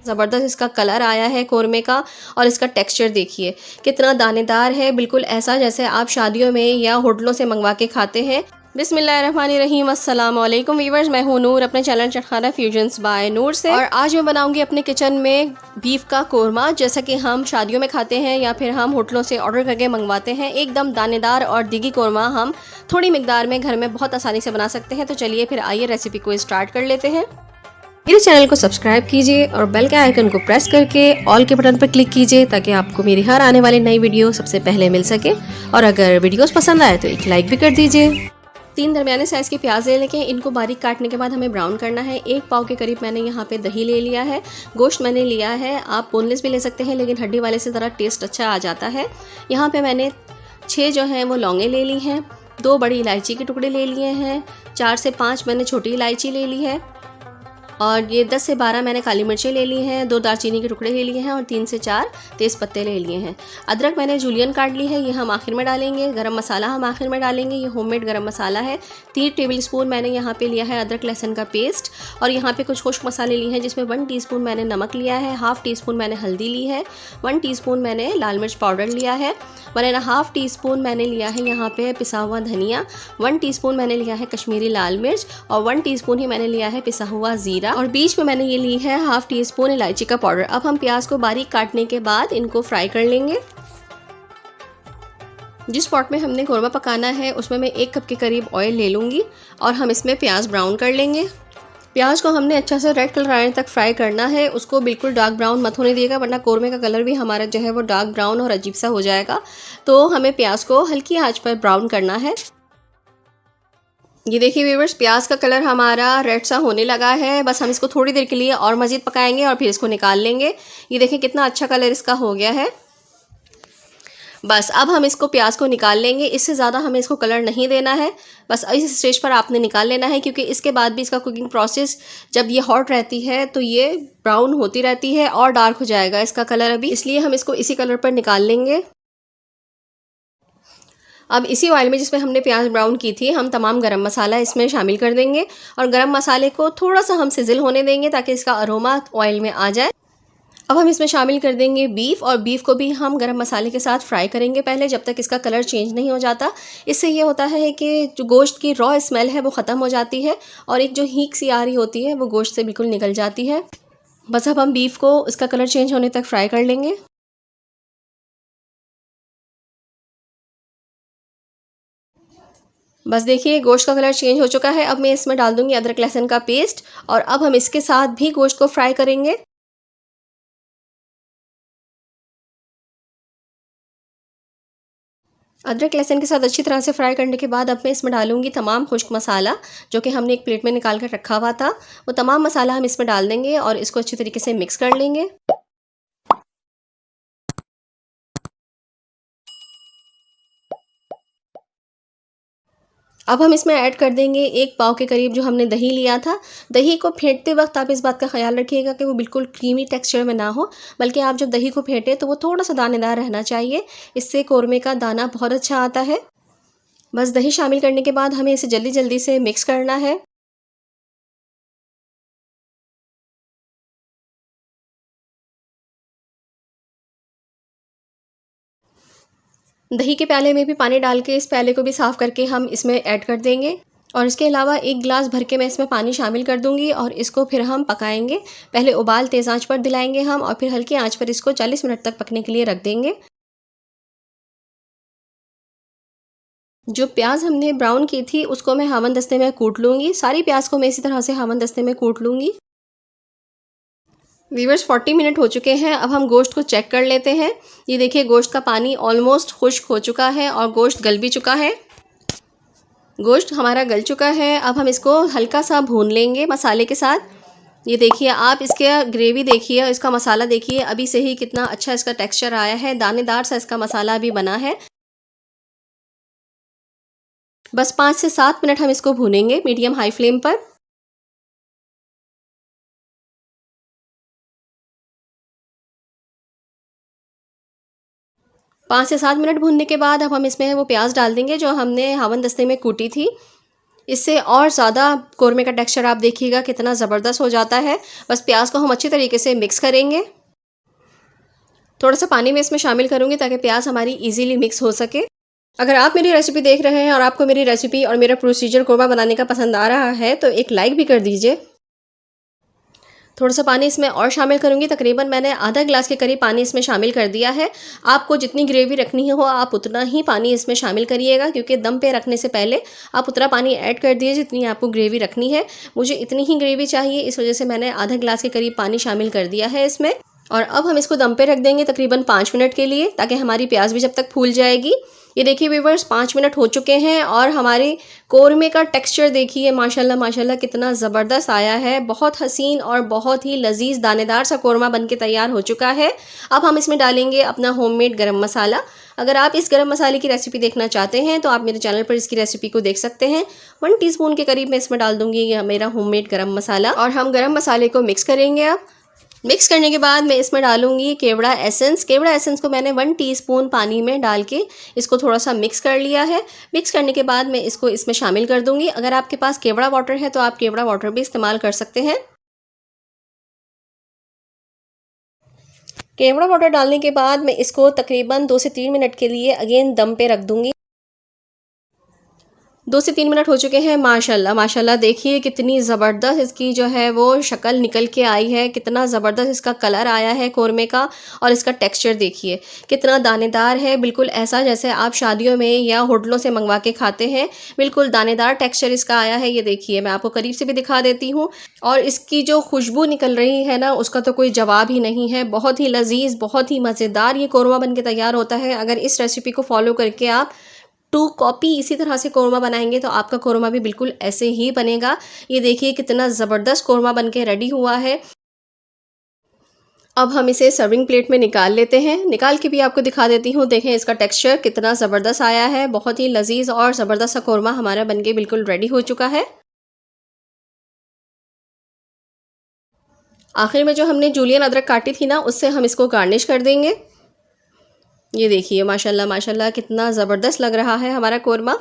ज़बरदस्त इसका कलर आया है कोरमे का। और इसका टेक्सचर देखिए कितना दानेदार है, बिल्कुल ऐसा जैसे आप शादियों में या होटलों से मंगवा के खाते हैं। बिस्मिल्लाहिर्रहमानिर्रहीम, अस्सलाम वालेकुम वीवर्स, मैं हूँ नूर अपने चैनल चटखाना फ्यूजन्स बाय नूर से। और आज मैं बनाऊंगी अपने किचन में बीफ का कोरमा, जैसा कि हम शादियों में खाते हैं या फिर हम होटलों से ऑर्डर करके मंगवाते हैं। एकदम दानेदार और दिगी कोरमा हम थोड़ी मिकदार में घर में बहुत आसानी से बना सकते हैं। तो चलिए फिर आइए रेसिपी को स्टार्ट कर लेते हैं। मेरे चैनल को सब्सक्राइब कीजिए और बेल के आइकन को प्रेस करके ऑल के बटन पर क्लिक कीजिए ताकि आपको मेरी हर आने वाली नई वीडियो सबसे पहले मिल सके। और अगर वीडियोस पसंद आए तो एक लाइक भी कर दीजिए। 3 दरमियाने साइज़ के प्याज ले लेके इनको बारीक काटने के बाद हमें ब्राउन करना है। 1 पाव के करीब मैंने यहाँ पे दही ले लिया है। गोश्त मैंने लिया है, आप बोनलेस भी ले सकते हैं लेकिन हड्डी वाले से ज़रा टेस्ट अच्छा आ जाता है। यहाँ पे मैंने 6 जो हैं वो लौंगे ले ली हैं, 2 बड़ी इलायची के टुकड़े ले लिए हैं, 4 से 5 मैंने छोटी इलायची ले ली है और ये 10 से 12 मैंने काली मिर्चें ले ली हैं, 2 दालचीनी के टुकड़े ले लिए हैं और 3 से 4 तेज़ पत्ते ले लिए हैं। अदरक मैंने जूलियन काट ली है, ये हम आखिर में डालेंगे। गरम मसाला हम आखिर में डालेंगे, ये होममेड गरम मसाला है। 3 टेबलस्पून मैंने यहाँ पे लिया है अदरक लहसुन का पेस्ट। और यहाँ पे कुछ खुश्क मसाले लिए हैं जिसमें 1 टीस्पून मैंने नमक लिया है, हाफ़ टीस्पून मैंने हल्दी ली है, 1 टीस्पून मैंने लाल मिर्च पाउडर लिया है, 1.5 टीस्पून मैंने लिया है यहाँ पे पिसा हुआ धनिया, 1 टीस्पून मैंने लिया है कश्मीरी लाल मिर्च और 1 टीस्पून ही मैंने लिया है पिसा हुआ ज़ीरा और बीच में मैंने ये ली है हाफ़ टीस्पून इलायची का पाउडर। अब हम प्याज को बारीक काटने के बाद इनको फ्राई कर लेंगे। जिस पॉट में हमने कोरमा पकाना है उसमें मैं 1 कप के करीब ऑयल ले लूँगी और हम इसमें प्याज ब्राउन कर लेंगे। प्याज को हमने अच्छा से रेड कलर आने तक फ्राई करना है, उसको बिल्कुल डार्क ब्राउन मत होने दिएगा वरना कोरमे का कलर भी हमारा जो है वो डार्क ब्राउन और अजीब सा हो जाएगा। तो हमें प्याज को हल्की आंच पर ब्राउन करना है। ये देखिए व्यूअर्स, प्याज का कलर हमारा रेड सा होने लगा है। बस हम इसको थोड़ी देर के लिए और मज़ीद पकाएंगे और फिर इसको निकाल लेंगे। ये देखिए कितना अच्छा कलर इसका हो गया है। बस अब हम इसको प्याज को निकाल लेंगे, इससे ज़्यादा हमें इसको कलर नहीं देना है। बस इस स्टेज पर आपने निकाल लेना है क्योंकि इसके बाद भी इसका कुकिंग प्रोसेस जब ये हॉट रहती है तो ये ब्राउन होती रहती है और डार्क हो जाएगा इसका कलर अभी, इसलिए हम इसको इसी कलर पर निकाल लेंगे। अब इसी ऑयल में जिसमें हमने प्याज ब्राउन की थी हम तमाम गरम मसाला इसमें शामिल कर देंगे और गरम मसाले को थोड़ा सा हम सिजिल होने देंगे ताकि इसका अरोमा ऑयल में आ जाए। अब हम इसमें शामिल कर देंगे बीफ और बीफ को भी हम गरम मसाले के साथ फ्राई करेंगे पहले, जब तक इसका कलर चेंज नहीं हो जाता। इससे ये होता है कि जो गोश्त की रॉ स्मेल है वो ख़त्म हो जाती है और एक जो हीक सी आ रही होती है वो गोश्त से बिल्कुल निकल जाती है। बस अब हम बीफ को इसका कलर चेंज होने तक फ्राई कर लेंगे। बस देखिए गोश्त का कलर चेंज हो चुका है। अब मैं इसमें डाल दूंगी अदरक लहसुन का पेस्ट और अब हम इसके साथ भी गोश्त को फ्राई करेंगे। अदरक लहसुन के साथ अच्छी तरह से फ्राई करने के बाद अब मैं इसमें डालूंगी तमाम खुश्क मसाला जो कि हमने एक प्लेट में निकाल कर रखा हुआ था। वो तमाम मसाला हम इसमें डाल देंगे और इसको अच्छी तरीके से मिक्स कर लेंगे। अब हम इसमें ऐड कर देंगे 1 पाव के करीब जो हमने दही लिया था। दही को फेंटते वक्त आप इस बात का ख्याल रखिएगा कि वो बिल्कुल क्रीमी टेक्सचर में ना हो, बल्कि आप जब दही को फेंटें तो वो थोड़ा सा दानेदार रहना चाहिए। इससे कोरमे का दाना बहुत अच्छा आता है। बस दही शामिल करने के बाद हमें इसे जल्दी जल्दी से मिक्स करना है। 'दही के प्याले में भी पानी डाल के इस प्याले को भी साफ़ करके हम इसमें ऐड कर देंगे और इसके अलावा 1 गिलास भर के मैं इसमें पानी शामिल कर दूँगी और इसको फिर हम पकाएँगे। पहले उबाल तेज़ आँच पर दिलाएँगे हम और फिर हल्की आँच पर इसको 40 मिनट तक पकने के लिए रख देंगे। जो प्याज़ हमने ब्राउन की थी उसको मैं हावन दस्ते में कूट लूँगी। सारी प्याज़ को मैं इसी तरह से हावन दस्ते में कूट लूँगी। व्यूअर्स 40 मिनट हो चुके हैं। अब हम गोश्त को चेक कर लेते हैं। ये देखिए गोश्त का पानी ऑलमोस्ट खुश्क हो चुका है और गोश्त गल भी चुका है। गोश्त हमारा गल चुका है। अब हम इसको हल्का सा भून लेंगे मसाले के साथ। ये देखिए आप इसके ग्रेवी देखिए, इसका मसाला देखिए अभी से ही कितना अच्छा इसका टेक्सचर आया है, दानेदार सा इसका मसाला अभी बना है। बस 5 से 7 मिनट हम इसको भूनेंगे मीडियम हाई फ्लेम पर। 5 से 7 मिनट भूनने के बाद अब हम इसमें वो प्याज डाल देंगे जो हमने हावन दस्ते में कूटी थी। इससे और ज़्यादा कोरमे का टेक्सचर आप देखिएगा कितना ज़बरदस्त हो जाता है। बस प्याज को हम अच्छी तरीके से मिक्स करेंगे। थोड़ा सा पानी में इसमें शामिल करूँगी ताकि प्याज हमारी इजीली मिक्स हो सके। अगर आप मेरी रेसिपी देख रहे हैं और आपको मेरी रेसिपी और मेरा प्रोसीजर कोरमा बनाने का पसंद आ रहा है तो एक लाइक भी कर दीजिए। थोड़ा सा पानी इसमें और शामिल करूँगी। तकरीबन मैंने आधा गिलास के करीब पानी इसमें शामिल कर दिया है। आपको जितनी ग्रेवी रखनी हो आप उतना ही पानी इसमें शामिल करिएगा, क्योंकि दम पे रखने से पहले आप उतना पानी ऐड कर दीजिए जितनी आपको ग्रेवी रखनी है। मुझे इतनी ही ग्रेवी चाहिए, इस वजह से मैंने आधा गिलास के करीब पानी शामिल कर दिया है इसमें। और अब हम इसको दम पे रख देंगे तकरीबन 5 मिनट के लिए, ताकि हमारी प्याज भी जब तक फूल जाएगी। ये देखिए व्यूअर्स, 5 मिनट हो चुके हैं और हमारे कोरमे का टेक्सचर देखिए माशाल्लाह माशाल्लाह कितना ज़बरदस्त आया है। बहुत हसीन और बहुत ही लजीज दानेदार सा कोरमा बनके तैयार हो चुका है। अब हम इसमें डालेंगे अपना होममेड गरम मसाला। अगर आप इस गरम मसाले की रेसिपी देखना चाहते हैं तो आप मेरे चैनल पर इसकी रेसिपी को देख सकते हैं। 1 टीस्पून के करीब मैं इसमें डाल दूंगी ये मेरा होममेड गरम मसाला, और हम गरम मसाले को मिक्स करेंगे। अब मिक्स करने के बाद मैं इसमें डालूंगी केवड़ा एसेंस। केवड़ा एसेंस को मैंने 1 टीस्पून पानी में डाल के इसको थोड़ा सा मिक्स कर लिया है। मिक्स करने के बाद मैं इसको इसमें शामिल कर दूंगी। अगर आपके पास केवड़ा वाटर है तो आप केवड़ा वाटर भी इस्तेमाल कर सकते हैं। केवड़ा वाटर डालने के बाद मैं इसको तकरीबन 2 से 3 मिनट के लिए अगेन दम पे रख दूंगी। 2 से 3 मिनट हो चुके हैं। माशाल्लाह माशाल्लाह देखिए कितनी ज़बरदस्त इसकी जो है वो शक्ल निकल के आई है, कितना ज़बरदस्त इसका कलर आया है कोरमे का, और इसका टेक्सचर देखिए कितना दानेदार है। बिल्कुल ऐसा जैसे आप शादियों में या होटलों से मंगवा के खाते हैं, बिल्कुल दानेदार टेक्सचर इसका आया है। ये देखिए मैं आपको करीब से भी दिखा देती हूँ, और इसकी जो खुशबू निकल रही है ना उसका तो कोई जवाब ही नहीं है। बहुत ही लजीज, बहुत ही मज़ेदार ये कोरमा बन के तैयार होता है। अगर इस रेसिपी को फॉलो करके आप 2 कॉपी इसी तरह से कोरमा बनाएंगे तो आपका कोरमा भी बिल्कुल ऐसे ही बनेगा। ये देखिए कितना ज़बरदस्त कोरमा बनके रेडी हुआ है। अब हम इसे सर्विंग प्लेट में निकाल लेते हैं। निकाल के भी आपको दिखा देती हूँ। देखें इसका टेक्सचर कितना ज़बरदस्त आया है। बहुत ही लजीज और ज़बरदस्त सा कोरमा हमारा बनके बिल्कुल रेडी हो चुका है। आखिर में जो हमने जूलियन अदरक काटी थी ना, उससे हम इसको गार्निश कर देंगे। ये देखिए माशाल्लाह माशाल्लाह कितना ज़बरदस्त लग रहा है हमारा कोरमा।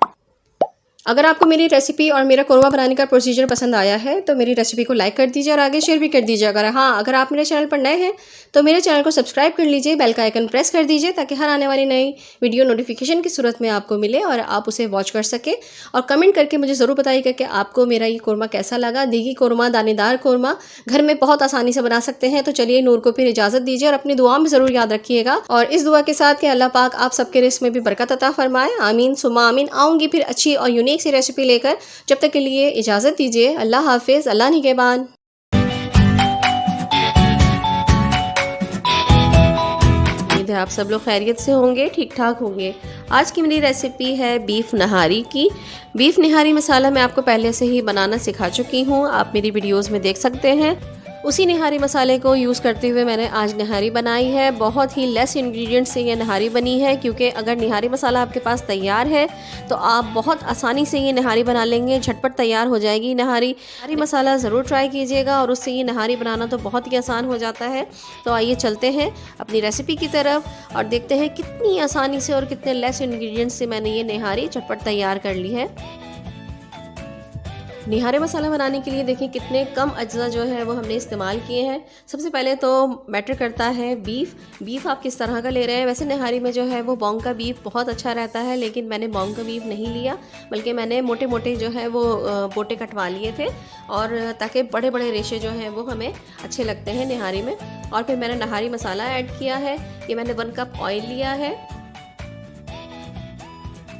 अगर आपको मेरी रेसिपी और मेरा कोरमा बनाने का प्रोसीजर पसंद आया है तो मेरी रेसिपी को लाइक कर दीजिए और आगे शेयर भी कर दीजिए। अगर आप मेरे चैनल पर नए हैं तो मेरे चैनल को सब्सक्राइब कर लीजिए, बेल का आइकन प्रेस कर दीजिए, ताकि हर आने वाली नई वीडियो नोटिफिकेशन की सूरत में आपको मिले और आप उसे वॉच कर सके। और कमेंट करके मुझे ज़रूर बताइएगा कि आपको मेरा ये कोरमा कैसा लगा। देगी कोरमा, दानेदार कोरमा घर में बहुत आसानी से बना सकते हैं। तो चलिए नूर को फिर इजाज़त दीजिए और अपनी दुआ में ज़रूर याद रखिएगा, और इस दुआ के साथ कि अल्लाह पाक आप सबके रिस्क में भी बरकत अता फरमाए। आमीन सुमा आमीन। आऊँगी फिर अच्छी और यूनिक सी रेसिपी लेकर। जब तक के लिए इजाज़त दीजिए। अल्लाह हाफिज़, अल्लाह निगहबान। उम्मीद है आप सब लोग खैरियत से होंगे, ठीक ठाक होंगे। आज की मेरी रेसिपी है बीफ नहारी की। बीफ नहारी मसाला मैं आपको पहले से ही बनाना सिखा चुकी हूँ, आप मेरी वीडियोस में देख सकते हैं। उसी नहारी मसाले को यूज़ करते हुए मैंने आज नहारी बनाई है। बहुत ही लेस इंग्रेडिएंट से ये नहारी बनी है, क्योंकि अगर नहारी मसाला आपके पास तैयार है तो आप बहुत आसानी से ये नहारी बना लेंगे, झटपट तैयार हो जाएगी नहारी मसाला ज़रूर ट्राई कीजिएगा, और उससे ये नहारी बनाना तो बहुत ही आसान हो जाता है। तो आइए चलते हैं अपनी रेसिपी की तरफ और देखते हैं कितनी आसानी से और कितने लेस इंग्रेडिएंट्स से मैंने ये नहारी झटपट तैयार कर ली है। निहारे मसाला बनाने के लिए देखिए कितने कम अज्जा जो है वो हमने इस्तेमाल किए हैं। सबसे पहले तो मैटर करता है बीफ आप किस तरह का ले रहे हैं। वैसे निहारी में जो है वो बॉन्ग का बीफ बहुत अच्छा रहता है, लेकिन मैंने बॉन्ग का बीफ नहीं लिया, बल्कि मैंने मोटे मोटे जो है वो बोटे कटवा लिए थे, और ताकि बड़े बड़े रेशे जो हैं वो हमें अच्छे लगते हैं निहारी में। और फिर मैंने नहारी मसाला ऐड किया है। ये मैंने 1 कप ऑयल लिया है।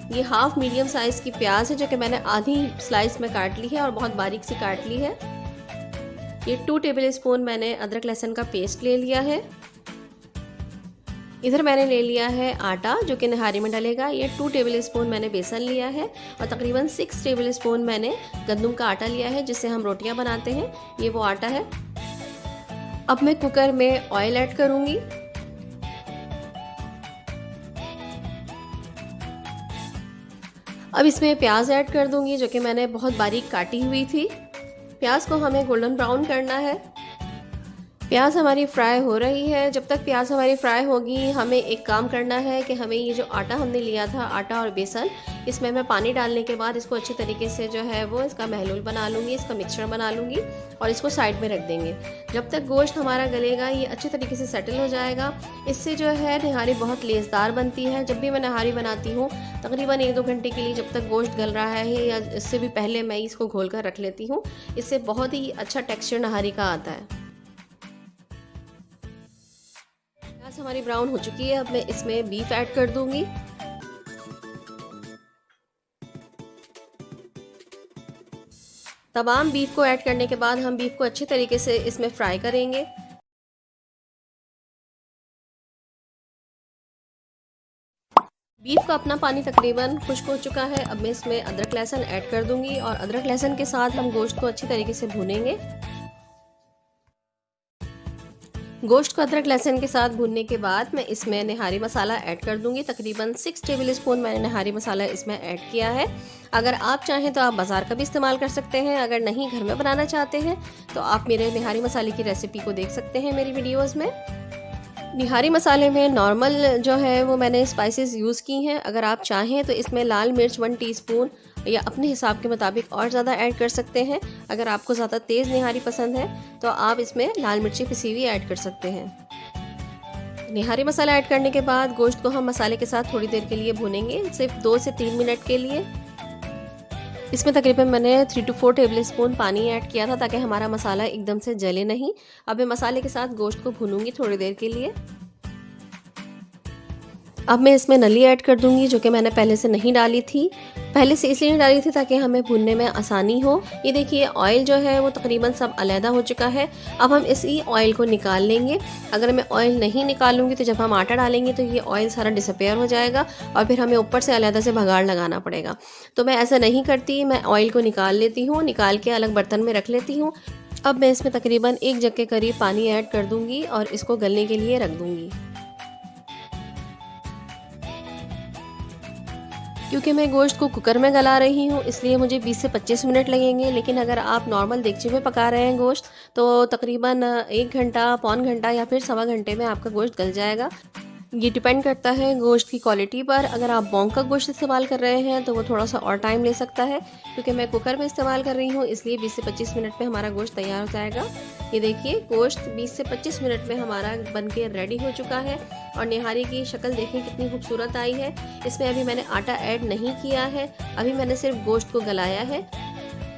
ये हाफ मीडियम साइज़ की प्याज है जो कि मैंने आधी स्लाइस में काट ली है और बहुत बारीक सी काट ली है। ये 2 टेबल स्पून मैंने अदरक लहसुन का पेस्ट ले लिया है। इधर मैंने ले लिया है आटा जो कि नहारी में डलेगा। ये 2 टेबल स्पून मैंने बेसन लिया है, और तकरीबन 6 टेबल स्पून मैंने गंदम का आटा लिया है जिससे हम रोटियां बनाते हैं। ये वो आटा है। अब मैं कुकर में ऑयल ऐड करूँगी। अब इसमें प्याज ऐड कर दूंगी जो कि मैंने बहुत बारीक काटी हुई थी। प्याज को हमें गोल्डन ब्राउन करना है। प्याज हमारी फ्राई हो रही है। जब तक प्याज हमारी फ्राई होगी, हमें एक काम करना है कि हमें ये जो आटा हमने लिया था, आटा और बेसन, इसमें मैं पानी डालने के बाद इसको अच्छी तरीके से जो है वो इसका महलूल बना लूँगी, इसका मिक्सचर बना लूँगी और इसको साइड में रख देंगे। जब तक गोश्त हमारा गलेगा, ये अच्छे तरीके से सेटल हो जाएगा। इससे जो है निहारी बहुत लेसदार बनती है। जब भी मैं नहारी बनाती हूँ, तकरीबन 1-2 घंटे के लिए जब तक गोश्त गल रहा है या इससे भी पहले मैं इसको घोल कर रख लेती हूँ। इससे बहुत ही अच्छा टेक्सचर नहारी का आता है। प्याज हमारी ब्राउन हो चुकी है। अब मैं इसमें बीफ ऐड कर दूंगी। तमाम बीफ को ऐड करने के बाद हम बीफ को अच्छे तरीके से इसमें फ्राई करेंगे। बीफ का अपना पानी तकरीबन खुश्क हो चुका है। अब मैं इसमें अदरक लहसुन ऐड कर दूंगी और अदरक लहसुन के साथ हम गोश्त को अच्छी तरीके से भूनेंगे। गोश्त को अदरक लहसुन के साथ भूनने के बाद मैं इसमें निहारी मसाला ऐड कर दूंगी। तकरीबन 6 टेबल स्पून मैंने निहारी मसाला इसमें ऐड किया है। अगर आप चाहें तो आप बाज़ार का भी इस्तेमाल कर सकते हैं। अगर नहीं घर में बनाना चाहते हैं तो आप मेरे निहारी मसाले की रेसिपी को देख सकते हैं मेरी वीडियोज़ में। निहारी मसाले में नॉर्मल जो है वो मैंने स्पाइसेस यूज़ की हैं। अगर आप चाहें तो इसमें लाल मिर्च 1 टीस्पून या अपने हिसाब के मुताबिक और ज़्यादा ऐड कर सकते हैं। अगर आपको ज़्यादा तेज़ निहारी पसंद है तो आप इसमें लाल मिर्ची पिसी हुई ऐड कर सकते हैं। निहारी मसाला ऐड करने के बाद गोश्त को हम मसाले के साथ थोड़ी देर के लिए भूनेंगे, सिर्फ 2 से 3 मिनट के लिए। इसमें तकरीबन मैंने 3 to 4 टेबल स्पून पानी ऐड किया था ताकि हमारा मसाला एकदम से जले नहीं। अब मैं मसाले के साथ गोश्त को भूनूंगी थोड़ी देर के लिए। अब मैं इसमें नली ऐड कर दूंगी जो कि मैंने पहले से नहीं डाली थी। पहले से इसलिए नहीं डाली थी ताकि हमें भूनने में आसानी हो। ये देखिए ऑयल जो है वो तकरीबन सब अलहदा हो चुका है। अब हम इसी ऑयल को निकाल लेंगे। अगर मैं ऑयल नहीं निकालूंगी तो जब हम आटा डालेंगे तो ये ऑयल सारा डिसअपेयर हो जाएगा और फिर हमें ऊपर से अलहदा से भगाड़ लगाना पड़ेगा। तो मैं ऐसा नहीं करती, मैं ऑयल को निकाल लेती हूँ, निकाल के अलग बर्तन में रख लेती हूँ। अब मैं इसमें तकरीबन 1 जग के करीब पानी ऐड कर दूँगी और इसको गलने के लिए रख दूँगी। क्योंकि मैं गोश्त को कुकर में गला रही हूँ इसलिए मुझे 20 से 25 मिनट लगेंगे। लेकिन अगर आप नॉर्मल देगची में पका रहे हैं गोश्त तो तकरीबन 1 घंटा, पौन घंटा या फिर सवा घंटे में आपका गोश्त गल जाएगा। ये डिपेंड करता है गोश्त की क्वालिटी पर। अगर आप बॉन्ग का गोश्त इस्तेमाल कर रहे हैं तो वो थोड़ा सा और टाइम ले सकता है। क्योंकि मैं कुकर में इस्तेमाल कर रही हूँ इसलिए 20 से 25 मिनट में हमारा गोश्त तैयार हो जाएगा। ये देखिए गोश्त 20 से 25 मिनट में हमारा बनके रेडी हो चुका है और निहारी की शक्ल देखिए कितनी खूबसूरत आई है। इसमें अभी मैंने आटा ऐड नहीं किया है, अभी मैंने सिर्फ गोश्त को गलाया है।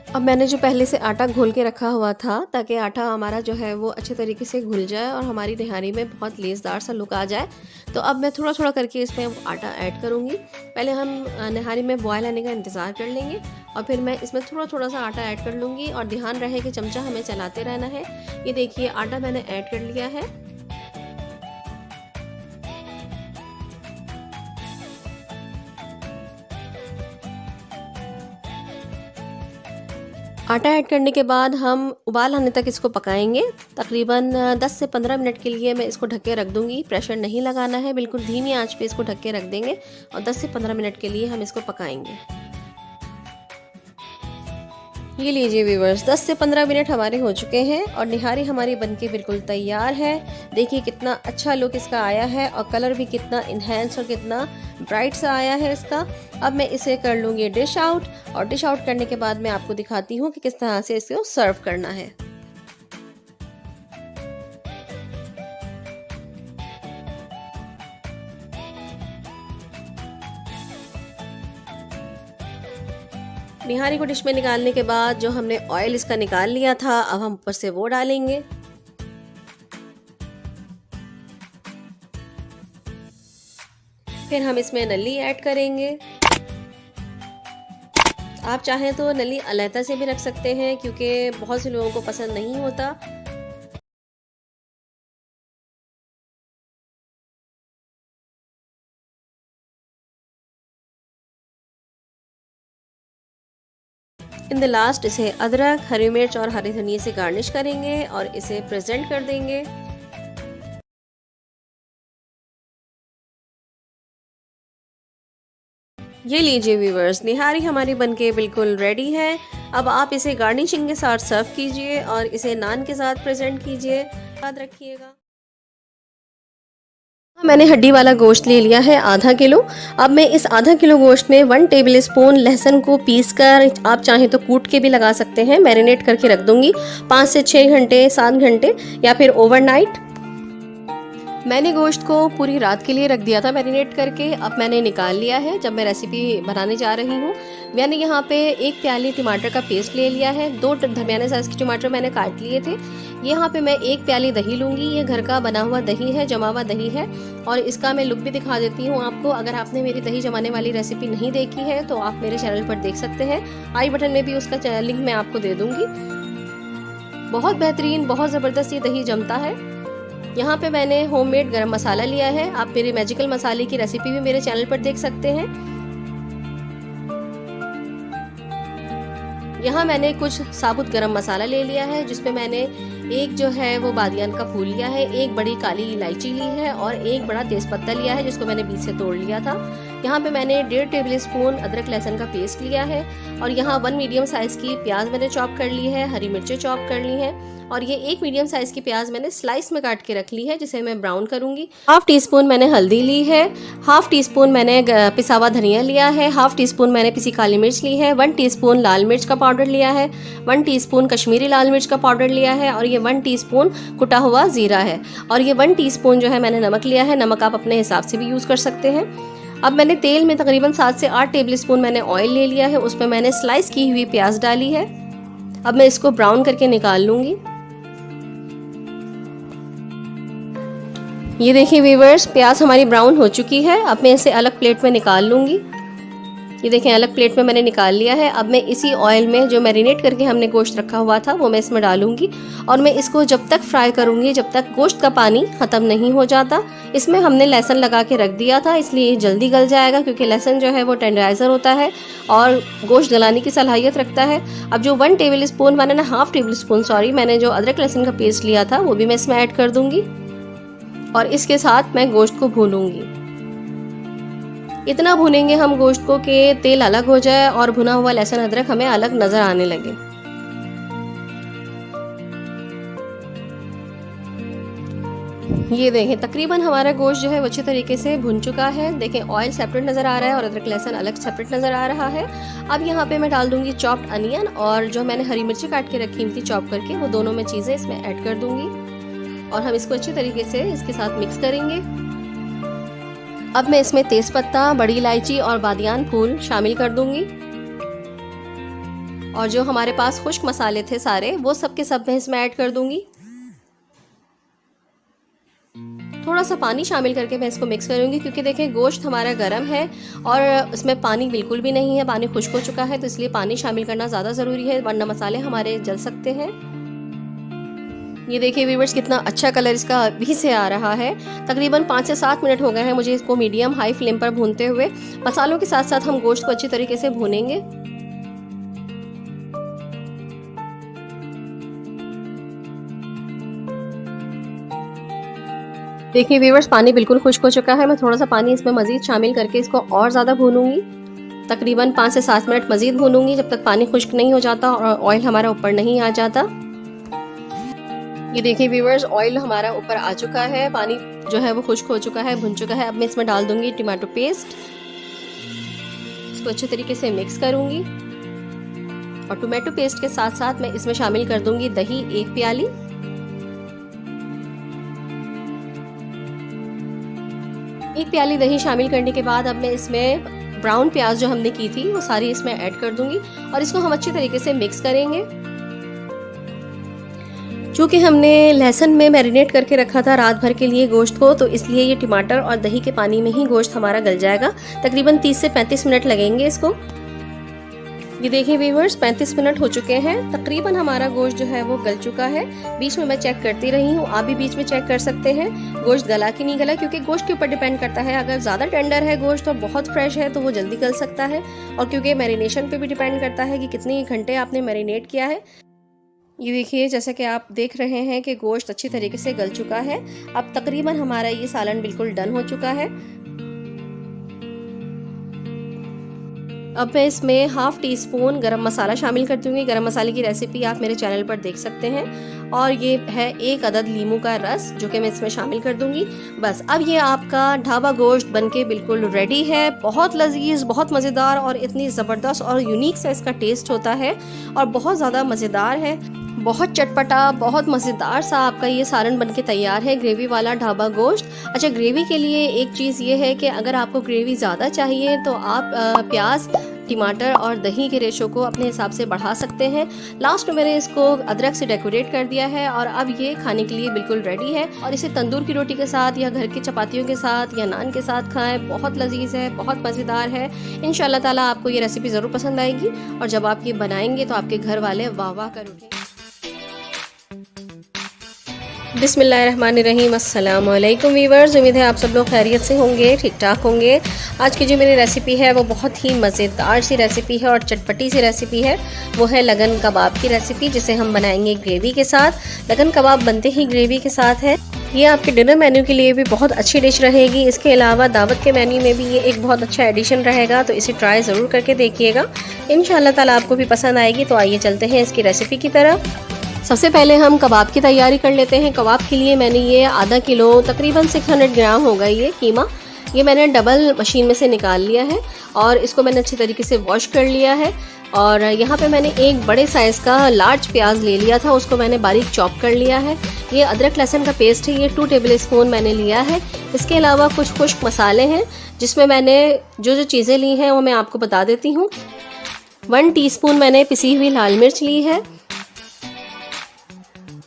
अब मैंने जो पहले से आटा घोल के रखा हुआ था ताकि आटा हमारा जो है वो अच्छे तरीके से घुल जाए और हमारी निहारी में बहुत लेसदार सा लुक आ जाए। तो अब मैं थोड़ा थोड़ा करके इसमें आटा ऐड करूँगी। पहले हम निहारी में बॉयल आने का इंतज़ार कर लेंगे और फिर मैं इसमें थोड़ा थोड़ा सा आटा ऐड कर लूँगी और ध्यान रहे कि चमचा हमें चलाते रहना है। ये देखिए आटा मैंने ऐड कर लिया है। आटा ऐड करने के बाद हम उबाल आने तक इसको पकाएंगे। तकरीबन 10 से 15 मिनट के लिए मैं इसको ढक के रख दूंगी। प्रेशर नहीं लगाना है, बिल्कुल धीमी आंच पे इसको ढक के रख देंगे और 10 से 15 मिनट के लिए हम इसको पकाएंगे। ये लीजिए व्यूवर्स, 10 से 15 मिनट हमारे हो चुके हैं और निहारी हमारी बनके बिल्कुल तैयार है। देखिए कितना अच्छा लुक इसका आया है और कलर भी कितना इन्हेंस और कितना ब्राइट सा आया है इसका। अब मैं इसे कर लूँगी डिश आउट और डिश आउट करने के बाद मैं आपको दिखाती हूँ कि किस तरह से इसको सर्व करना है। निहारी को डिश में निकालने के बाद जो हमने ऑयल इसका निकाल लिया था अब हम ऊपर से वो डालेंगे। फिर हम इसमें नली ऐड करेंगे। आप चाहें तो नली अलैता से भी रख सकते हैं क्योंकि बहुत से लोगों को पसंद नहीं होता। इन द लास्ट इसे अदरक, हरी मिर्च और हरी धनिया से गार्निश करेंगे और इसे प्रेजेंट कर देंगे। ये लीजिए व्यूवर्स, निहारी हमारी बनके बिल्कुल रेडी है। अब आप इसे गार्निशिंग के साथ सर्व कीजिए और इसे नान के साथ प्रेजेंट कीजिए। याद रखिएगा। मैंने हड्डी वाला गोश्त ले लिया है आधा किलो। अब मैं इस आधा किलो गोश्त में 1 टेबल स्पून लहसुन को पीस कर, आप चाहें तो कूट के भी लगा सकते हैं, मैरिनेट करके रख दूंगी 5 से 6 घंटे, 7 घंटे या फिर ओवरनाइट। मैंने गोश्त को पूरी रात के लिए रख दिया था मैरिनेट करके। अब मैंने निकाल लिया है। जब मैं रेसिपी बनाने जा रही हूँ, मैंने यहाँ पे 1 प्याली टमाटर का पेस्ट ले लिया है। 2 दरमियाने साइज के टमाटर मैंने काट लिए थे। यहाँ पे मैं 1 प्याली दही लूँगी। ये घर का बना हुआ दही है, जमा हुआ दही है। और इसका मैं लुक भी दिखा देती हूँ आपको। अगर आपने मेरी दही जमाने वाली रेसिपी नहीं देखी है तो आप मेरे चैनल पर देख सकते हैं। आई बटन में भी उसका लिंक मैं आपको दे दूँगी। बहुत बेहतरीन, बहुत ज़बरदस्त ये दही जमता है। यहाँ पे मैंने होममेड गरम मसाला लिया है। आप मेरे मैजिकल मसाले की रेसिपी भी मेरे चैनल पर देख सकते हैं। यहाँ मैंने कुछ साबुत गरम मसाला ले लिया है, जिसमें मैंने एक जो है वो बादियान का फूल लिया है, 1 बड़ी काली इलायची ली है और 1 बड़ा तेजपत्ता लिया है, जिसको मैंने बीच से तोड़ लिया था। यहाँ पे मैंने 1.5 टेबल स्पून अदरक लहसुन का पेस्ट लिया है और यहाँ 1 मीडियम साइज की प्याज मैंने चॉप कर ली है, हरी मिर्चें चॉप कर ली हैं और ये 1 मीडियम साइज की प्याज मैंने स्लाइस में काट के रख ली है, जिसे मैं ब्राउन करूंगी। 1/2 टीस्पून मैंने हल्दी ली है, 1/2 टीस्पून मैंने पिसा हुआ धनिया लिया है, 1/2 टीस्पून मैंने पिसी काली मिर्च ली है, 1 टीस्पून लाल मिर्च का पाउडर लिया है, 1 टीस्पून कश्मीरी लाल मिर्च का पाउडर लिया है और ये 1 टीस्पून कुटा हुआ जीरा है और ये 1 टीस्पून जो है मैंने नमक लिया है। नमक आप अपने हिसाब से भी यूज़ कर सकते हैं। अब मैंने तेल में तकरीबन 7 से 8 टेबल स्पून मैंने ऑयल ले लिया है। उसमें मैंने स्लाइस की हुई प्याज डाली है। अब मैं इसको ब्राउन करके निकाल लूंगी। ये देखिए व्यूअर्स, प्याज हमारी ब्राउन हो चुकी है। अब मैं इसे अलग प्लेट में निकाल लूंगी। ये देखें, अलग प्लेट में मैंने निकाल लिया है। अब मैं इसी ऑयल में जो मैरिनेट करके हमने गोश्त रखा हुआ था वो मैं इसमें डालूंगी और मैं इसको जब तक फ्राई करूंगी जब तक गोश्त का पानी ख़त्म नहीं हो जाता। इसमें हमने लहसुन लगा के रख दिया था, इसलिए ये जल्दी गल जाएगा, क्योंकि लहसुन जो है वो टेंडराइज़र होता है और गोश्त गलाने की सलाहियत रखता है। अब जो 1 टेबल स्पून मैंने 1/2 टेबल स्पून मैंने जो अदरक लहसुन का पेस्ट लिया था वो भी मैं इसमें ऐड कर दूंगी और इसके साथ मैं गोश्त को भूनूंगी। इतना भूनेंगे हम गोश्त को कि तेल अलग हो जाए और भुना हुआ लहसुन अदरक हमें अलग नजर आने लगे। ये देखें, तकरीबन हमारा गोश्त जो है वो अच्छे तरीके से भुन चुका है। देखें, ऑयल सेपरेट नज़र आ रहा है और अदरक लहसुन अलग सेपरेट नज़र आ रहा है। अब यहाँ पे मैं डाल दूंगी चॉप्ड अनियन और जो मैंने हरी मिर्ची काट के रखी थी चॉप करके, वो दोनों मैं चीज़ें इसमें ऐड कर दूंगी और हम इसको अच्छे तरीके से इसके साथ मिक्स करेंगे। अब मैं इसमें तेज़पत्ता, बड़ी इलायची और बादियान फूल शामिल कर दूंगी और जो हमारे पास खुश्क मसाले थे सारे, वो सब के सब मैं इसमें ऐड कर दूंगी। थोड़ा सा पानी शामिल करके मैं इसको मिक्स करूंगी, क्योंकि देखें गोश्त हमारा गर्म है और इसमें पानी बिल्कुल भी नहीं है, पानी खुश्क हो चुका है, तो इसलिए पानी शामिल करना ज़्यादा ज़रूरी है, वरना मसाले हमारे जल सकते हैं। ये देखिए व्यूअर्स, कितना अच्छा कलर इसका अभी से आ रहा है। तकरीबन 5 से 7 मिनट हो गए हैं मुझे इसको मीडियम हाई फ्लेम पर भूनते हुए। मसालों के साथ साथ हम गोश्त को अच्छी तरीके से भूनेंगे। देखिए व्यूअर्स, पानी बिल्कुल खुश्क हो चुका है। मैं थोड़ा सा पानी इसमें मजीद शामिल करके इसको और ज़्यादा भूनूंगी। तकरीबन 5 से 7 मिनट मजीद भूनूंगी, जब तक पानी खुश्क नहीं हो जाता और ऑयल हमारा ऊपर नहीं आ जाता। ये देखिए व्यूअर्स, ऑयल हमारा ऊपर आ चुका है, पानी जो है वो खुश्क हो चुका है, भुन चुका है। अब मैं इसमें डाल दूंगी टमाटो पेस्ट। इसको अच्छे तरीके से मिक्स करूंगी और टमाटो पेस्ट के साथ साथ मैं इसमें शामिल कर दूंगी दही 1 प्याली। एक प्याली दही शामिल करने के बाद अब मैं इसमें ब्राउन प्याज जो हमने की थी वो सारी इसमें ऐड कर दूंगी और इसको हम अच्छी तरीके से मिक्स करेंगे। चूँकि हमने लहसुन में मैरिनेट करके रखा था रात भर के लिए गोश्त को, तो इसलिए ये टमाटर और दही के पानी में ही गोश्त हमारा गल जाएगा। तकरीबन 30 से 35 मिनट लगेंगे इसको। ये देखिए व्यूअर्स, 35 मिनट हो चुके हैं। तकरीबन हमारा गोश्त जो है वो गल चुका है। बीच में मैं चेक करती रही हूँ, आप भी बीच में चेक कर सकते हैं गोश्त गला कि नहीं गला, क्योंकि गोश्त के ऊपर डिपेंड करता है। अगर ज़्यादा टेंडर है गोश्त और बहुत फ्रेश है तो वो जल्दी गल सकता है, और क्योंकि मैरिनेशन पे भी डिपेंड करता है कि कितने घंटे आपने मैरिनेट किया है। ये देखिए, जैसा कि आप देख रहे हैं कि गोश्त अच्छी तरीके से गल चुका है। अब तकरीबन हमारा ये सालन बिल्कुल डन हो चुका है। अब मैं इसमें हाफ़ टी स्पून गरम मसाला शामिल कर दूँगी। गरम मसाले की रेसिपी आप मेरे चैनल पर देख सकते हैं। और ये है 1 अदद लीमू का रस जो कि मैं इसमें शामिल कर दूँगी। बस अब ये आपका ढाबा गोश्त बनके बिल्कुल रेडी है। बहुत लजीज, बहुत मज़ेदार और इतनी ज़बरदस्त और यूनिक सा इसका टेस्ट होता है और बहुत ज़्यादा मज़ेदार है। बहुत चटपटा, बहुत मज़ेदार सा आपका ये सालन बनके तैयार है, ग्रेवी वाला ढाबा गोश्त। अच्छा, ग्रेवी के लिए एक चीज़ ये है कि अगर आपको ग्रेवी ज़्यादा चाहिए तो आप प्याज, टमाटर और दही के रेशो को अपने हिसाब से बढ़ा सकते हैं। लास्ट में मैंने इसको अदरक से डेकोरेट कर दिया है और अब ये खाने के लिए बिल्कुल रेडी है। और इसे तंदूर की रोटी के साथ या घर की चपातियों के साथ या नान के साथ खाएं। बहुत लजीज है, बहुत मज़ेदार है। इंशाल्लाह ताला आपको ये रेसिपी ज़रूर पसंद आएगी और जब आप ये बनाएंगे तो आपके घर वाले वाह वाह कर उठेंगे। बिस्मिल्लाहिर्रहमानिर्रहीम, अस्सलाम वालेकुम वीवर्स। उम्मीद है आप सब लोग खैरियत से होंगे, ठीक ठाक होंगे। आज की जो मेरी रेसिपी है वो बहुत ही मज़ेदार सी रेसिपी है और चटपटी सी रेसिपी है। वो है लगन कबाब की रेसिपी, जिसे हम बनाएंगे ग्रेवी के साथ। लगन कबाब बनते ही ग्रेवी के साथ है। ये आपके डिनर मेन्यू के लिए भी बहुत अच्छी डिश रहेगी। इसके अलावा दावत के मेन्यू में भी ये एक बहुत अच्छा एडिशन रहेगा, तो इसे ट्राई ज़रूर करके देखिएगा। इंशाल्लाह ताला आपको भी पसंद आएगी। तो आइए चलते हैं इसकी रेसिपी की तरफ। सबसे पहले हम कबाब की तैयारी कर लेते हैं। कबाब के लिए मैंने ये आधा किलो, तकरीबन 600 ग्राम होगा ये कीमा, ये मैंने डबल मशीन में से निकाल लिया है और इसको मैंने अच्छी तरीके से वॉश कर लिया है। और यहाँ पे मैंने एक बड़े साइज़ का लार्ज प्याज ले लिया था, उसको मैंने बारीक चॉप कर लिया है। ये अदरक लहसुन का पेस्ट है, ये 2 टेबल स्पून मैंने लिया है। इसके अलावा कुछ खुश्क मसाले हैं जिसमें मैंने जो चीज़ें ली हैं वो मैं आपको बता देती हूँ। 1 टीस्पून मैंने पिसी हुई लाल मिर्च ली है।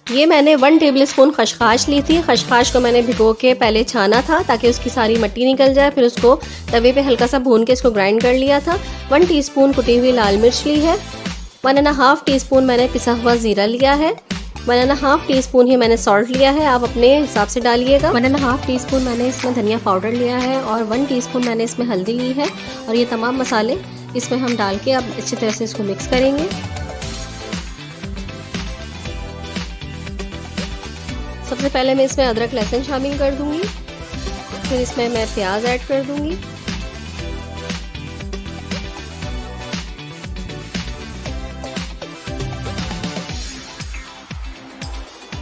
ये मैंने 1 टेबल स्पून खशखाश ली थी। खशखाश को मैंने भिगो के पहले छाना था ताकि उसकी सारी मिट्टी निकल जाए, फिर उसको तवे पे हल्का सा भून के इसको ग्राइंड कर लिया था। 1 टीस्पून कुटी हुई लाल मिर्च ली है। 1.5 टीस्पून मैंने पिसा हुआ ज़ीरा लिया है। 1.5 टीस्पून ही मैंने सॉल्ट लिया है, आप अपने हिसाब से डालिएगा। 1.5 टीस्पून मैंने इसमें धनिया पाउडर लिया है और 1 टीस्पून मैंने इसमें हल्दी ली है। और ये तमाम मसाले इसमें हम डाल के अब अच्छी तरह से इसको मिक्स करेंगे। सबसे पहले मैं इसमें अदरक लहसुन शामिल कर दूंगी, फिर इसमें मैं प्याज ऐड कर दूंगी।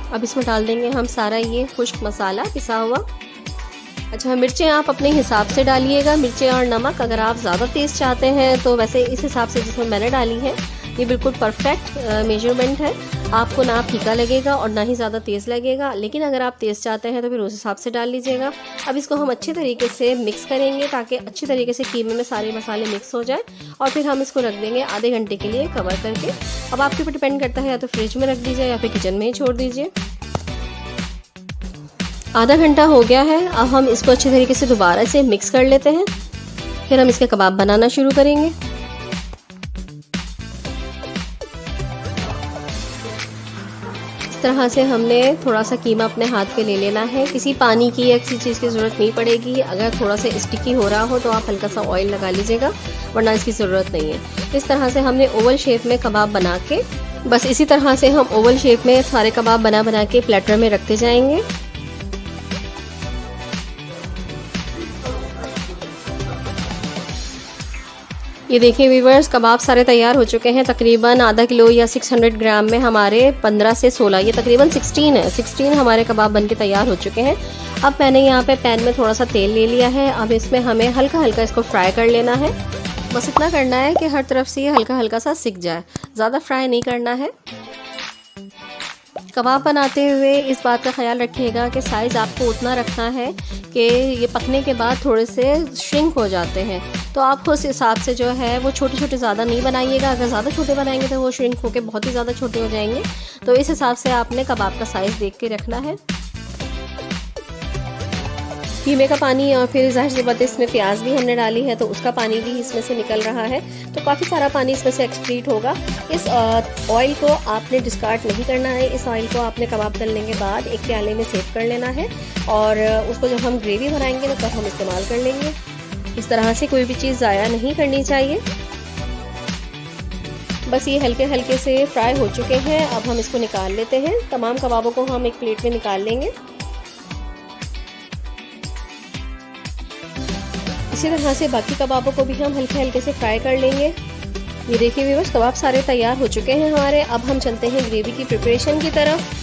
अब इसमें डाल देंगे हम सारा ये खुश्क मसाला पिसा हुआ। अच्छा, मिर्चें आप अपने हिसाब से डालिएगा। मिर्चें और नमक अगर आप ज़्यादा तेज़ चाहते हैं तो वैसे इस हिसाब से जिसमें मैंने डाली है ये बिल्कुल परफेक्ट मेजरमेंट है। आपको ना फीका लगेगा और ना ही ज़्यादा तेज़ लगेगा, लेकिन अगर आप तेज़ चाहते हैं तो फिर उस हिसाब से डाल लीजिएगा। अब इसको हम अच्छे तरीके से मिक्स करेंगे ताकि अच्छी तरीके से कीमे में सारे मसाले मिक्स हो जाए और फिर हम इसको रख देंगे आधे घंटे के लिए कवर करके। अब आपके ऊपर डिपेंड करता है, या तो फ्रिज में रख दीजिए या फिर किचन में ही छोड़ दीजिए। आधा घंटा हो गया है। अब हम इसको अच्छे तरीके से दोबारा से मिक्स कर लेते हैं, फिर हम इसके कबाब बनाना शुरू करेंगे। इस तरह से हमने थोड़ा सा कीमा अपने हाथ पे ले लेना है। किसी पानी की या किसी चीज़ की ज़रूरत नहीं पड़ेगी। अगर थोड़ा सा स्टिकी हो रहा हो तो आप हल्का सा ऑयल लगा लीजिएगा, वरना इसकी ज़रूरत नहीं है। इस तरह से हमने ओवल शेप में कबाब बना के, बस इसी तरह से हम ओवल शेप में सारे कबाब बना के प्लेटर में रखते जाएंगे। ये देखिए व्यूवर्स, कबाब सारे तैयार हो चुके हैं। तकरीबन आधा किलो या 600 ग्राम में हमारे 15 से 16, ये तकरीबन 16 हमारे कबाब बनके तैयार हो चुके हैं। अब मैंने यहाँ पे पैन में थोड़ा सा तेल ले लिया है। अब इसमें हमें हल्का हल्का इसको फ्राई कर लेना है। बस इतना करना है कि हर तरफ से ये हल्का हल्का सा सिक जाए, ज़्यादा फ्राई नहीं करना है। कबाब बनाते हुए इस बात का ख्याल रखिएगा कि साइज़ आपको उतना रखना है कि ये पकने के बाद थोड़े से श्रिंक हो जाते हैं, तो आप उस हिसाब से जो है वो छोटे छोटे ज़्यादा नहीं बनाइएगा। अगर ज़्यादा छोटे बनाएंगे तो वो श्रिंक होकर बहुत ही ज़्यादा छोटे हो जाएंगे। तो इस हिसाब से आपने कबाब का साइज़ देख के रखना है। कीमे का पानी और फिर ज़ाहिर सी बात है इसमें प्याज भी हमने डाली है तो उसका पानी भी इसमें से निकल रहा है, तो काफ़ी सारा पानी इसमें से एक्सक्रीट होगा। इस ऑयल को आपने डिस्कार्ड नहीं करना है। इस ऑयल को आपने कबाब तलने के बाद एक प्याले में सेव कर लेना है और उसको जब हम ग्रेवी बनाएंगे तो तब हम इस्तेमाल कर लेंगे। इस तरह से कोई भी चीज़ ज़ाया नहीं करनी चाहिए। बस ये हल्के हल्के से फ्राई हो चुके हैं। अब हम इसको निकाल लेते हैं। तमाम कबाबों को हम एक प्लेट में निकाल लेंगे। इसी तरह से बाकी कबाबों को भी हम हल्के हल्के से फ्राई कर लेंगे। ये देखिए व्यूअर्स, कबाब सारे तैयार हो चुके हैं हमारे। अब हम चलते हैं ग्रेवी की प्रिपरेशन की तरफ।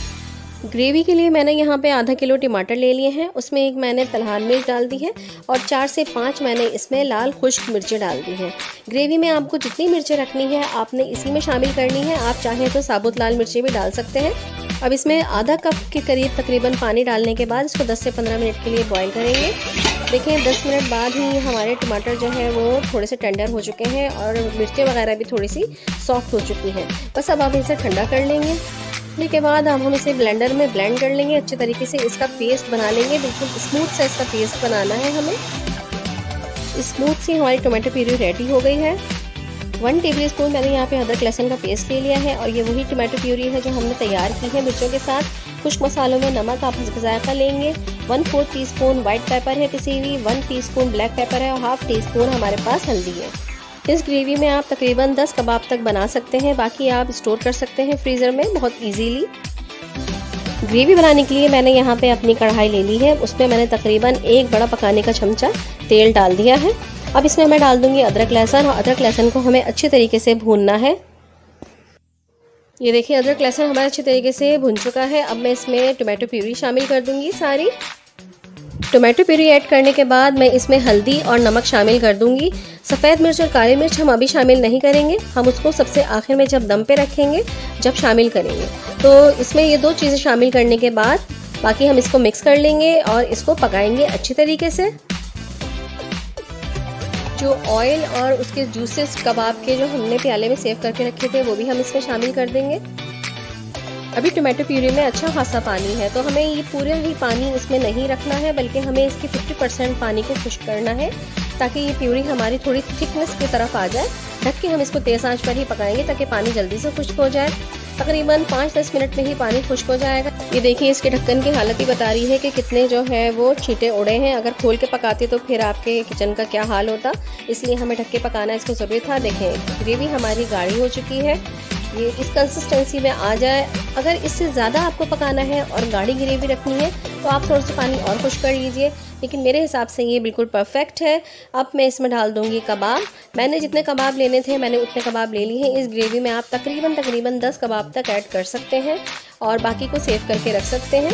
ग्रेवी के लिए मैंने यहाँ पे आधा किलो टमाटर ले लिए हैं, उसमें एक मैंने तलहान मिर्च डाल दी है और 4 से 5 मैंने इसमें लाल खुश्क मिर्चें डाल दी हैं। ग्रेवी में आपको जितनी मिर्चें रखनी है आपने इसी में शामिल करनी है। आप चाहें तो साबुत लाल मिर्चें भी डाल सकते हैं। अब इसमें आधा कप के करीब तकरीबन पानी डालने के बाद इसको 10 से 15 मिनट के लिए बॉईल करेंगे। देखिए 10 मिनट बाद ही हमारे टमाटर जो है वो थोड़े से टेंडर हो चुके हैं और मिर्चें वगैरह भी थोड़ी सी सॉफ्ट हो चुकी हैं। बस अब आप इसे ठंडा कर लेंगे। के बाद अब हम इसे ब्लेंडर में ब्लेंड कर लेंगे, अच्छे तरीके से इसका पेस्ट बना लेंगे। बिल्कुल स्मूथ सा इसका पेस्ट बनाना है हमें। स्मूथ सी हमारी टोमेटो प्यूरी रेडी हो गई है। 1 टेबलस्पून मैंने यहाँ पे अदरक लहसुन का पेस्ट ले लिया है और ये वही टोमेटो प्यूरी है जो हमने तैयार की है मिर्चों के साथ। कुछ मसालों में नमक आप हस्ब ज़ायक़ा लेंगे। 1/4 टीस्पून वाइट पेपर है पिसी हुई, 1 टीस्पून ब्लैक पेपर है और हाफ टीस्पून हमारे पास हल्दी है। इस ग्रेवी में आप तकरीबन 10 कबाब तक बना सकते हैं, बाकी आप स्टोर कर सकते हैं फ्रीज़र में बहुत इजीली। ग्रेवी बनाने के लिए मैंने यहाँ पे अपनी कढ़ाई ले ली है, उसमें मैंने तकरीबन 1 बड़ा पकाने का चमचा तेल डाल दिया है। अब इसमें मैं डाल दूंगी अदरक लहसुन और अदरक लहसुन को हमें अच्छे तरीके से भूनना है। ये देखिए अदरक लहसुन हमारा अच्छे तरीके से भुन चुका है। अब मैं इसमें टोमेटो प्यूरी शामिल कर दूंगी सारी। टोमेटो प्यूरी ऐड करने के बाद मैं इसमें हल्दी और नमक शामिल कर दूंगी। सफ़ेद मिर्च और काली मिर्च हम अभी शामिल नहीं करेंगे, हम उसको सबसे आखिर में जब दम पे रखेंगे जब शामिल करेंगे। तो इसमें ये 2 चीज़ें शामिल करने के बाद बाकी हम इसको मिक्स कर लेंगे और इसको पकाएंगे अच्छी तरीके से। जो ऑयल और उसके जूसेस कबाब के जो हमने प्याले में सेव करके रखे थे वो भी हम इसमें शामिल कर देंगे। अभी टोमेटो प्यूरी में अच्छा खासा पानी है तो हमें ये पूरा ही पानी इसमें नहीं रखना है, बल्कि हमें इसके 50% पानी को खुश्क करना है ताकि ये प्यूरी हमारी थोड़ी थिकनेस की तरफ आ जाए। ढक के हम इसको तेज़ आंच पर ही पकाएंगे ताकि पानी जल्दी से खुश्क हो जाए। तकरीबन 5-10 मिनट में ही पानी खुश्क हो जाएगा। ये देखिए इसके ढक्कन की हालत ही बता रही है कि कितने जो है वो छींटे उड़े हैं। अगर खोल के पकाते तो फिर आपके किचन का क्या हाल होता, इसलिए हमें ढक के पकाना इसको ज़रूरी था। देखें ग्रेवी हमारी गाढ़ी हो चुकी है, ये इस कंसिस्टेंसी में आ जाए। अगर इससे ज़्यादा आपको पकाना है और गाढ़ी ग्रेवी रखनी है तो आप थोड़ा सा पानी और खुश्क कर लीजिए, लेकिन मेरे हिसाब से ये बिल्कुल परफेक्ट है। अब मैं इसमें डाल दूंगी कबाब। मैंने जितने कबाब लेने थे मैंने उतने कबाब ले लिए हैं। इस ग्रेवी में आप तकरीबन 10 कबाब तक ऐड कर सकते हैं और बाकी को सेव करके रख सकते हैं।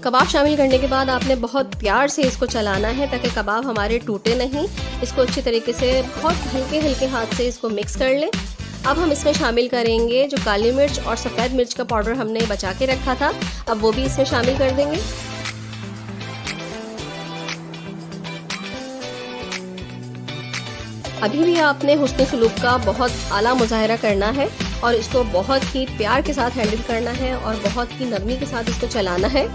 कबाब शामिल करने के बाद आपने बहुत प्यार से इसको चलाना है ताकि कबाब हमारे टूटे नहीं। इसको अच्छी तरीके से बहुत हल्के हल्के हाथ से इसको मिक्स कर लें। अब हम इसमें शामिल करेंगे जो काली मिर्च और सफ़ेद मिर्च का पाउडर हमने बचा के रखा था, अब वो भी इसमें शामिल कर देंगे। अभी भी आपने हुस्न सलूक का बहुत आला मुजाहरा करना है और इसको बहुत ही प्यार के साथ हैंडल करना है और बहुत ही नरमी के साथ इसको चलाना है।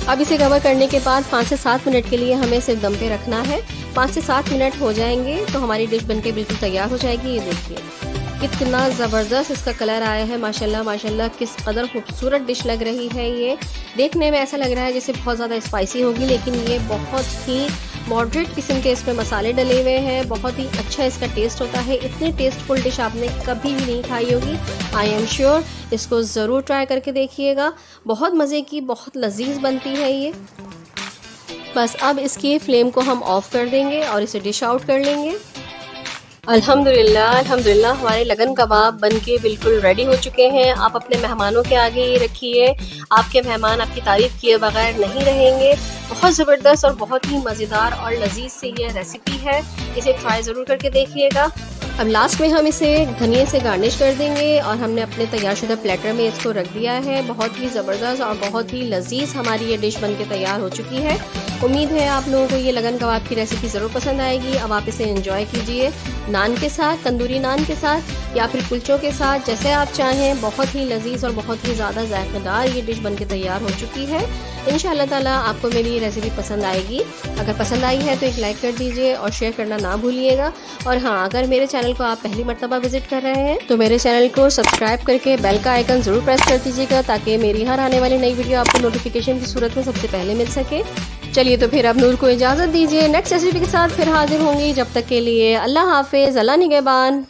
अब इसे कवर करने के बाद 5 से 7 मिनट के लिए हमें सिर्फ दम पे रखना है। 5 से 7 मिनट हो जाएंगे तो हमारी डिश बनके बिल्कुल तैयार हो जाएगी। ये देखिए कितना ज़बरदस्त इसका कलर आया है, माशाल्लाह माशाल्लाह किस कदर खूबसूरत डिश लग रही है। ये देखने में ऐसा लग रहा है जैसे बहुत ज़्यादा स्पाइसी होगी, लेकिन ये बहुत ही मॉडरेट किस्म के इसमें मसाले डले हुए हैं। बहुत ही अच्छा इसका टेस्ट होता है। इतनी टेस्टफुल डिश आपने कभी भी नहीं खाई होगी। आई एम श्योर इसको ज़रूर ट्राई करके देखिएगा, बहुत मज़े की बहुत लजीज बनती है ये। बस अब इसकी फ्लेम को हम ऑफ़ कर देंगे और इसे डिश आउट कर लेंगे। अल्हम्दुलिल्लाह हमारे लगन कबाब बनके बिल्कुल रेडी हो चुके हैं। आप अपने मेहमानों के आगे ये रखिए, आपके मेहमान आपकी तारीफ़ किए बगैर नहीं रहेंगे। बहुत ज़बरदस्त और बहुत ही मज़ेदार और लजीज से ये रेसिपी है, इसे ट्राई ज़रूर करके देखिएगा। अब लास्ट में हम इसे धनिया से गार्निश कर देंगे और हमने अपने तैयारशुदा प्लेटर में इसको रख दिया है। बहुत ही ज़बरदस्त और बहुत ही लजीज हमारी ये डिश बनके तैयार हो चुकी है। उम्मीद है आप लोगों को ये लगन कबाब की रेसिपी ज़रूर पसंद आएगी। अब आप इसे एंजॉय कीजिए नान के साथ, तंदूरी नान के साथ या फिर कुलचों के साथ, जैसे आप चाहें। बहुत ही लजीज और बहुत ही ज़्यादा जायकेदार ये डिश बनके तैयार हो चुकी है। इंशाअल्लाह ताला आपको मेरी ये रेसिपी पसंद आएगी। अगर पसंद आई है तो एक लाइक कर दीजिए और शेयर करना ना भूलिएगा। और हाँ, अगर मेरे चैनल को आप पहली मर्तबा विजिट कर रहे हैं तो मेरे चैनल को सब्सक्राइब करके बेल का आइकन ज़रूर प्रेस कर दीजिएगा ताकि मेरी हर आने वाली नई वीडियो आपको नोटिफिकेशन की सूरत में सबसे पहले मिल सके। चलिए तो फिर अब नूर को इजाज़त दीजिए, नेक्स्ट रेसिपी के साथ फिर हाजिर होंगी। जब तक के लिए अल्लाह हाफिज़, अल्लाह निगहबान।